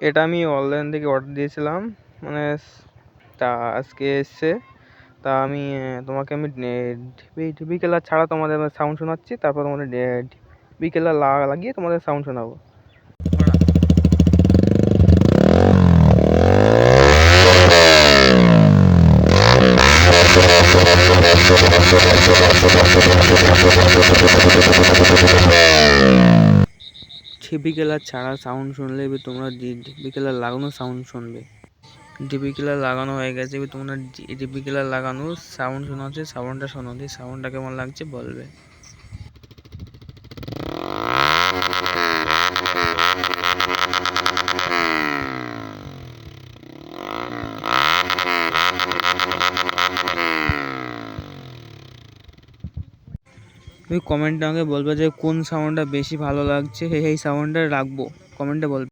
এটা আমি অনলাইন থেকে অর্ডার দিয়েছিলাম, মানে তা আজকে এসছে। তা আমি তোমাকে আমি ডিপি কেলার ছাড়া তোমাদের সাউন্ড শোনাচ্ছি, তারপর তোমাদের ডিপি কেলার লাগিয়ে তোমাদের সাউন্ড শোনাবো। ডিপি কেলার ছাড়া সাউন্ড শুনলে এবার তোমরা ডিপি কেলার লাগানো সাউন্ড শুনবে। ডিপি কেলার লাগানো হয়ে গেছে, এবার তোমরা ডিপি কেলার লাগানো সাউন্ড শোনাচ্ছে, সাউন্ডটা শোনো, দিয়ে সাউন্ডটা কেমন লাগছে বলবে। তুমি কমেন্টে আমাকে বলবে যে কোন সাউন্ডটা বেশি ভালো লাগছে, এই সাউন্ডটা রাখবো, কমেন্টে বলবে।